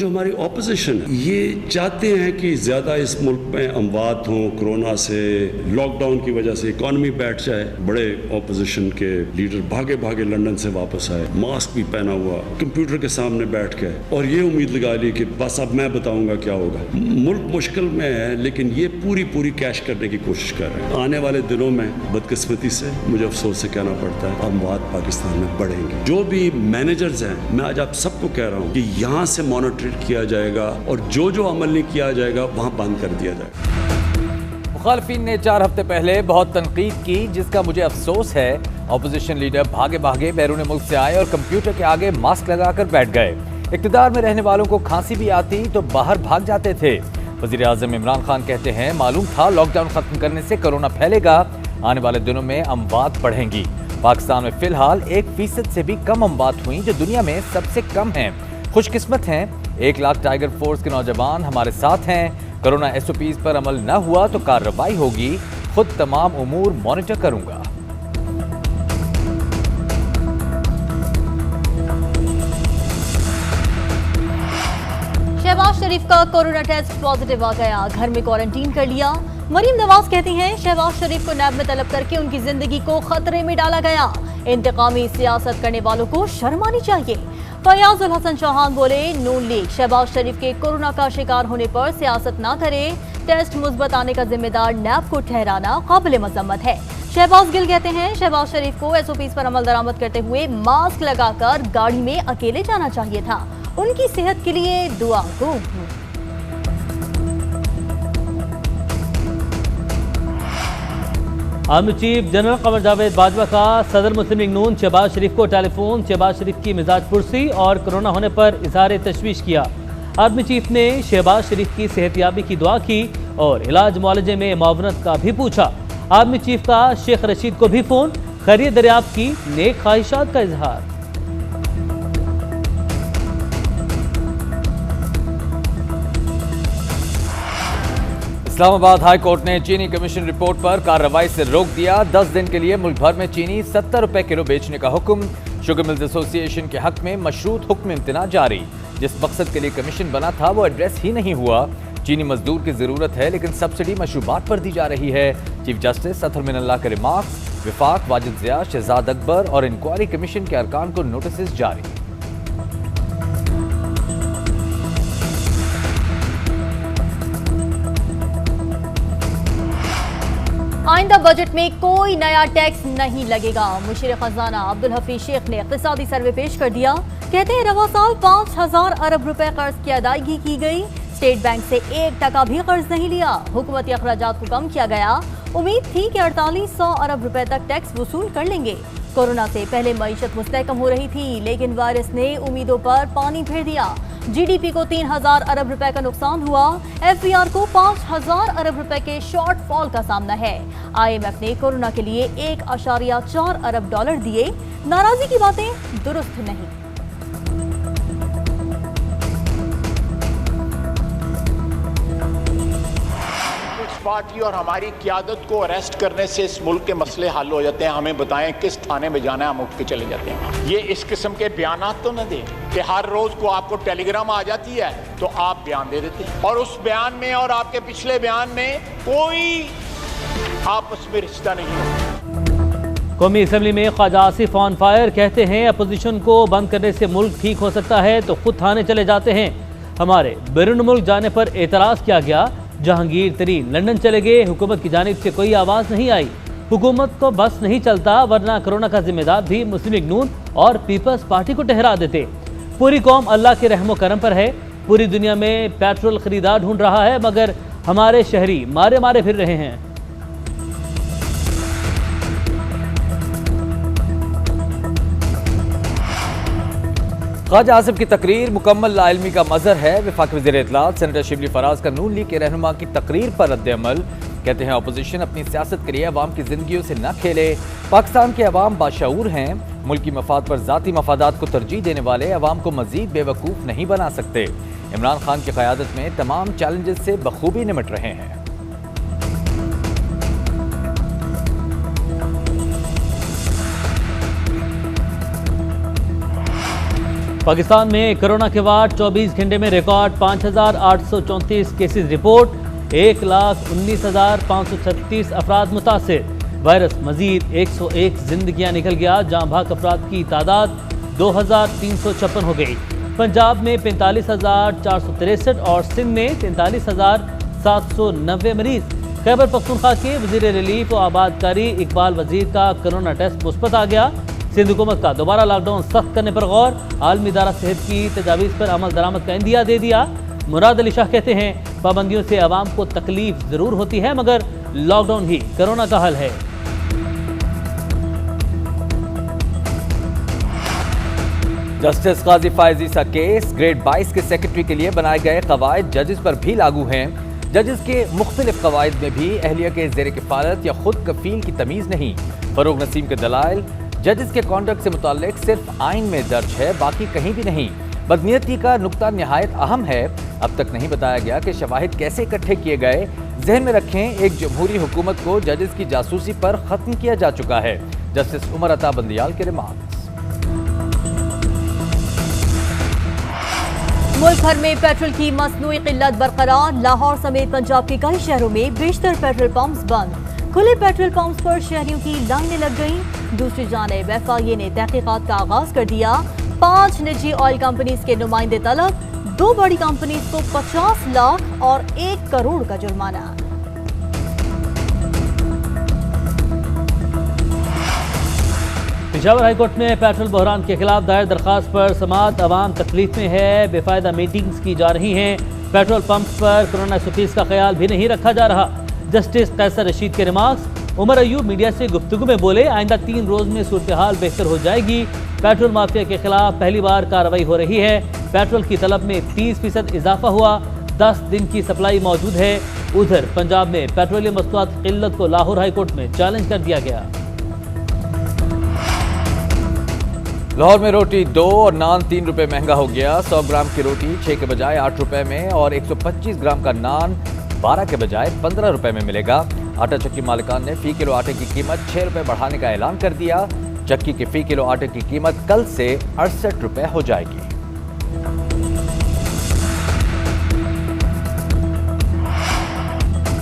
जो हमारी ऑपोजिशन है ये चाहते हैं कि ज़्यादा इस मुल्क में अमवात हों कोरोना से, लॉकडाउन की वजह से इकॉनमी बैठ जाए। बड़े ऑपोजिशन के लीडर भागे भागे लंदन से वापस आए, मास्क भी पहना हुआ, कंप्यूटर के सामने बैठ गए और ये उम्मीद लगा ली कि बस अब मैं बताऊंगा क्या होगा। मुल्क मुश्किल में है लेकिन ये पूरी कैश करने की कोशिश कर रहे हैं। आने वाले दिनों में बदकिस्मती से मुझे अफसोस से कहना पड़ता है अमवात पाकिस्तान में बढ़ेंगे। जो भी मैनेजर्स हैं मैं आज आप सबको कह रहा हूँ कि यहाँ से मॉनिटर किया जाएगा और जो अमल नहीं किया जाएगा वहाँ बंद कर दिया जाएगा। मुखालफिन ने 4 हफ्ते पहले बहुत तनकीद की जिसका मुझे अफसोस है। ऑपोजिशन लीडर भागे भागे बैरून मुल्क से आए और कंप्यूटर के आगे मास्क लगाकर बैठ गए। इक़्तिदार में रहने वालों को खांसी भी आती तो बाहर भाग जाते थे। वज़ीर आज़म इमरान खान कहते हैं मालूम था लॉकडाउन खत्म करने से कोरोना फैलेगा, आने वाले दिनों में अमवात बढ़ेंगी। पाकिस्तान में फिलहाल 1% से भी कम अमवात हुई जो दुनिया में सबसे कम है। खुशकिस्मत हैं 1 लाख टाइगर फोर्स के नौजवान हमारे साथ हैं। कोरोना SOPs पर अमल न हुआ तो कार्रवाई होगी, खुद तमाम उमूर मॉनिटर करूंगा। शहबाज शरीफ का कोरोना टेस्ट पॉजिटिव आ गया, घर में क्वारंटीन कर लिया। मरीम नवाज कहती हैं शहबाज शरीफ को नैब में तलब करके उनकी जिंदगी को खतरे में डाला गया। इंतकामी सियासत करने वालों को शर्म आनी चाहिए। फयाज उल हसन चौहान बोले नून लीग शहबाज शरीफ के कोरोना का शिकार होने पर सियासत ना करे, टेस्ट मुस्बत आने का जिम्मेदार नैब को ठहराना काबिल मजम्मत है। शहबाज गिल कहते हैं शहबाज शरीफ को SOPs पर अमल दरामद करते हुए मास्क लगाकर गाड़ी में अकेले जाना चाहिए था। उनकी सेहत के लिए दुआ गो। Army chief general Qamar Javed Bajwa का सदर मुस्लिम लीग नून शहबाज शरीफ को टेलीफोन, शहबाज शरीफ की मिजाज पुरसी और कोरोना होने पर इजहार तशवीश किया। आर्मी चीफ ने शहबाज शरीफ की सेहतयाबी की दुआ की और इलाज मुआलजे में मुआवनत का भी पूछा। आर्मी चीफ का शेख रशीद को भी फोन, खैरियत दरियाफ्त की नेक ख्वाहिशात का इजहार। इस्लामाबाद हाई कोर्ट ने चीनी कमीशन रिपोर्ट पर कार्रवाई से रोक दिया। 10 दिन के लिए मुल्क भर में चीनी 70 रुपए किलो बेचने का हुक्म। शुगर मिल्स एसोसिएशन के हक में मशरूत हुक्म इम्तना जारी। जिस मकसद के लिए कमीशन बना था वो एड्रेस ही नहीं हुआ। चीनी मजदूर की जरूरत है लेकिन सब्सिडी मशरूबात पर दी जा रही है। चीफ जस्टिस अतहर मिनल्लाह के रिमार्क्स। विफाक, वाजिद ज़िया, शहजाद अकबर और इंक्वायरी कमीशन के अरकान को नोटिस जारी। आइंदा बजट में कोई नया टैक्स नहीं लगेगा। मुशीर खजाना अब्दुल हफीज शेख ने इक्तिसादी सर्वे पेश कर दिया। कहते हैं रवा साल 5000 अरब रुपए कर्ज की अदायगी की गई। स्टेट बैंक से 1% भी कर्ज नहीं लिया। हुकूमती अखराजात को कम किया गया। उम्मीद थी कि 4800 अरब रुपए तक टैक्स वसूल कर लेंगे। कोरोना से पहले मईशत मुस्तहकम हो रही थी लेकिन वायरस ने उम्मीदों पर पानी फेर दिया। GDP को 3000 अरब रुपए का नुकसान हुआ। FBR को 5000 अरब रुपए के शॉर्टफॉल का सामना है। IMF ने कोरोना के लिए 1.4 अरब डॉलर दिए। नाराजगी की बातें दुरुस्त नहीं। पार्टी और हमारी क़यादत को अरेस्ट करने से इस मुल्क के मसले हल हो जाते हैं। हमें बताएं किस थाने में जाना है, हम उठ के चले जाते हैं। ये इस किस्म के बयानात तो न दें कि हर रोज को आपको टेलीग्राम आ जाती है तो आप बयान दे देते हैं और उस बयान में और आपके पिछले बयान में कोई आपस में रिश्ता नहीं होता। कौमी असम्बली में ख्वाजा आसिफ ऑन फायर कहते हैं अपोजिशन को बंद करने से मुल्क ठीक हो सकता है तो खुद थाने चले जाते हैं। हमारे बैरून मुल्क जाने पर एतराज़ किया गया। जहांगीर तरीन लंदन चले गए। हुकूमत की जानिब से कोई आवाज़ नहीं आई। हुकूमत को बस नहीं चलता वरना कोरोना का जिम्मेदार भी मुस्लिम लीग नून और पीपल्स पार्टी को ठहरा देते। पूरी कौम अल्लाह के रहमो करम पर है। पूरी दुनिया में पेट्रोल खरीदार ढूंढ रहा है मगर हमारे शहरी मारे मारे फिर रहे हैं। ख्वाजा आसिफ की तकरीर मुकम्मल लाइल्मी का मजहर है। वफाकी वज़ीर इत्तलात सेनेटर शिबली फराज का नून लीग के रहनुमा की तकरीर पर रद्द-ए-अमल। कहते हैं अपोजिशन अपनी सियासत के लिए अवाम की जिंदगियों से न खेले। पाकिस्तान के अवाम बाशऊर हैं। मुल्की मफाद पर ज़ाती मफादात को तरजीह देने वाले अवाम को मजीद बेवकूफ़ नहीं बना सकते। इमरान खान की क़यादत में तमाम चैलेंजेस से बखूबी निमट रहे हैं। पाकिस्तान में कोरोना के बाद 24 घंटे में रिकॉर्ड 5,834 केसेस रिपोर्ट, 1,19,536 अफराद मुतासिर। वायरस मजीद 101 जिंदगियां निकल गया, जहां भाग अफराद की तादाद 2,356 हो गई। पंजाब में 45,463 और सिंध में 43,790 मरीज। खैबर पख्तूनख्वा के वजीर रिलीफ और आबादकारी इकबाल वजीर का कोरोना टेस्ट मुस्बत आ गया। सिंध हुकूमत का दोबारा लॉकडाउन सख्त करने पर गौर, आलमी इदारा सेहत की तजावीज़ पर अमल दरामद का इंदिया दे दिया। मुराद अली शाह कहते हैं पाबंदियों से आवाम को तकलीफ जरूर होती है, मगर लॉकडाउन ही कोरोना का हल है। जस्टिस काजी फायजी सा केस ग्रेड 22 के सेक्रेटरी के लिए बनाए गए कवायद जजेस पर भी लागू हैं। जजेस के मुख्तलिफ कवायद में भी अहलिया के ज़ेर किफ़ालत या खुद कफील की तमीज़ नहीं। फरोग नसीम के दलाइल जजेस के कॉन्ट्रैक्ट से मुताल्लिक सिर्फ आइन में दर्ज है, बाकी कहीं भी नहीं। बदनीयती का नुक्ता निहायत अहम है, अब तक नहीं बताया गया कि शवाहिद कैसे इकट्ठे किए गए। जहन में रखें, एक जमहूरी हुकूमत को जजेस की जासूसी पर ख़त्म किया जा चुका है। जस्टिस उमर अता बंदियाल के रिमार्क्स। मुल्क भर में पेट्रोल की मसनूई किल्लत बरकरार, लाहौर समेत पंजाब के कई शहरों में बेशतर पेट्रोल पंप्स बंद। खुले पेट्रोल पंप्स पर शहरियों की लाइनें लग गईं। दूसरी जानिब FIA ने तहकीकात का आगाज कर दिया। 5 निजी ऑयल कंपनीज के नुमाइंदे तलब, 2 बड़ी कंपनीज को 50 लाख और 1 करोड़ का जुर्माना। पेशावर हाईकोर्ट में पेट्रोल बहरान के खिलाफ दायर दरखास्त पर समाअत, अवाम तकलीफ में है, बेफायदा मीटिंग्स की जा रही हैं। पेट्रोल पंप पर कोरोना SOPs का ख्याल भी नहीं रखा जा रहा। जस्टिस कैसर रशीद के रिमार्क्स। उमर अयूब मीडिया से गुफ्तगू में बोले, आइंदा 3 रोज में सूरत हाल बेहतर हो जाएगी। पेट्रोल माफिया के खिलाफ पहली बार कार्रवाई हो रही है। पेट्रोल की तलब में 30% इजाफा हुआ, 10 दिन की सप्लाई मौजूद है। उधर पंजाब में पेट्रोलियम मसनूआत की किल्लत को लाहौर हाईकोर्ट में चैलेंज कर दिया गया। लाहौर में रोटी 2 और नान 3 रुपए महंगा हो गया। 100 ग्राम की रोटी 6 के बजाय 8 रुपए में और 125 ग्राम का नान 12 के बजाय 15 रुपए में मिलेगा। आटा चक्की मालिकान ने फी किलो आटे की कीमत 6 रुपए बढ़ाने का ऐलान कर दिया। चक्की के फी किलो आटे की कीमत कल से 68 रुपए हो जाएगी।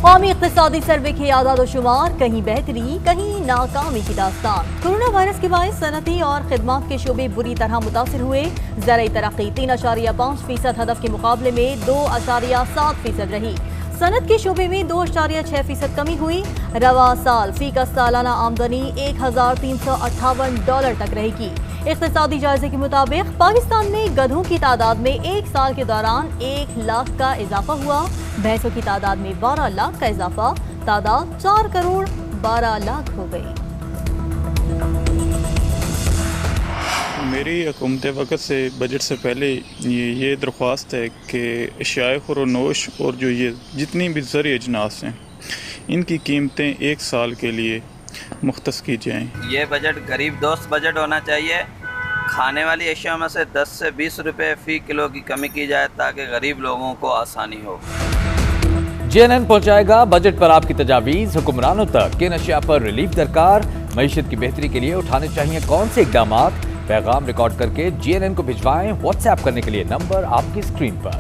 कौमी इक़्तिसादी सर्वे के आदाद शुमार, कहीं बेहतरी कहीं नाकामी की दास्तान। कोरोना वायरस के बायस सनती और खिदमात के शोबे बुरी तरह मुतासिर हुए। ज़राई तरक्की 3.5% हदफ के मुकाबले में 2.7% रही। सनत के शोबे में 2.6% कमी हुई। रवा साल फीकस सालाना आमदनी $1,358 तक रहेगी। इक़्तिसादी जायजे के मुताबिक पाकिस्तान में गधों की तादाद में 1 साल के दौरान 1 लाख का इजाफा हुआ। भैंसों की तादाद में 12 लाख का इजाफा, तादाद 4 करोड़ 12 लाख हो गई। मेरी हुकूमत वक्त से बजट से पहले ये दरख्वास्त है कि अशियाए खुरोनोश और जो ये जितनी भी ज़रूरी अजनास हैं इनकी कीमतें 1 साल के लिए मुख्तस की जाएँ। ये बजट गरीब दोस्त बजट होना चाहिए। खाने वाली अशिया में से 10 से 20 रुपए फ़ी किलो की कमी की जाए ताकि गरीब लोगों को आसानी हो। JNN पहुंचाएगा बजट पर आपकी तजावीज़ हुक्मरानों तक। किन अशिया पर रिलीफ दरकार, मईशत की बेहतरी के लिए उठाने चाहिए कौन से इकदामात। पैगाम रिकॉर्ड करके JNN को भिजवाएं। व्हाट्सएप करने के लिए नंबर आपकी स्क्रीन पर।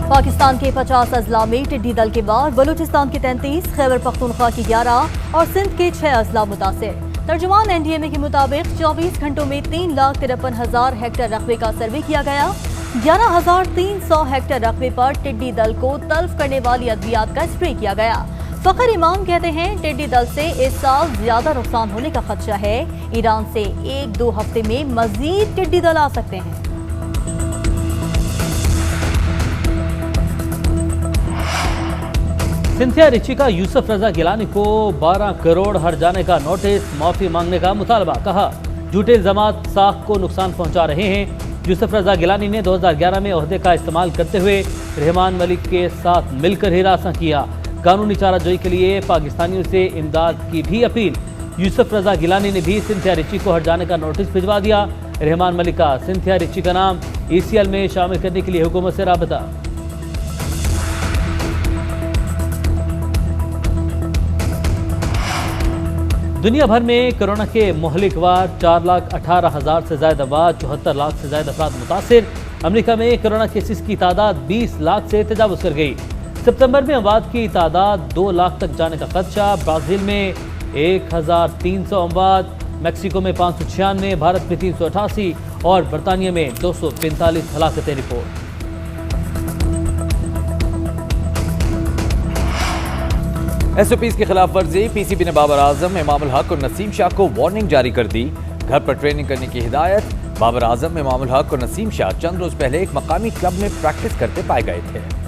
पाकिस्तान के 50 अजला में टिड्डी दल के बाद बलूचिस्तान के 33, खैबर पख्तूनख्वा की 11 और सिंध के 6 अजला मुतासिर। तर्जुमान NDMA के मुताबिक 24 घंटों में 3,53,000 हेक्टेयर रकबे का सर्वे किया गया। 11,300 हेक्टेयर रकबे पर टिड्डी दल को तल्फ करने वाली अद्वियात का स्प्रे किया गया। फखर इमाम कहते हैं टिड्डी दल से इस साल ज्यादा नुकसान होने का खदशा है। ईरान से 1-2 हफ्ते में मजीद टिड्डी दल आ सकते हैं। सिंथिया रिची का यूसुफ रजा गिलानी को 12 करोड़ हर्जाने का नोटिस, माफी मांगने का मुतालबा। कहा झूठे इल्जामात साख को नुकसान पहुंचा रहे हैं। यूसुफ रजा गिलानी ने 2011 में ओहदे का इस्तेमाल करते हुए रहमान मलिक के साथ मिलकर हिरासत किया। कानूनी चाराजोई के लिए पाकिस्तानियों से इमदाद की भी अपील। यूसुफ रजा गिलानी ने भी सिंथिया रिची को हर्जाने का नोटिस भिजवा दिया। रहमान मलिक का सिंथिया रिची का नाम ECL में शामिल करने के लिए हुकूमत से राबता। दुनिया भर में कोरोना के मुहलिक वार 4,18,000 से ज्यादा अफराद, 74 लाख से ज्यादा अफराद मुतासिर। अमेरिका में कोरोना केसेस की तादाद 20 लाख से तजावुज कर गई। सितंबर में अमवात की तादाद 2 लाख तक जाने का खदशा। ब्राजील में 1,300 अमवात, मैक्सिको में 596, भारत में 388 और बरतानिया में 245 हलाकतें रिपोर्ट। SOPs की खिलाफ वर्जी, PCB ने बाबर आजम, इमामुल हक और नसीम शाह को वार्निंग जारी कर दी। घर पर ट्रेनिंग करने की हिदायत। बाबर आजम, इमामुल हक और नसीम शाह चंद रोज पहले एक मकामी क्लब में प्रैक्टिस करते पाए गए थे।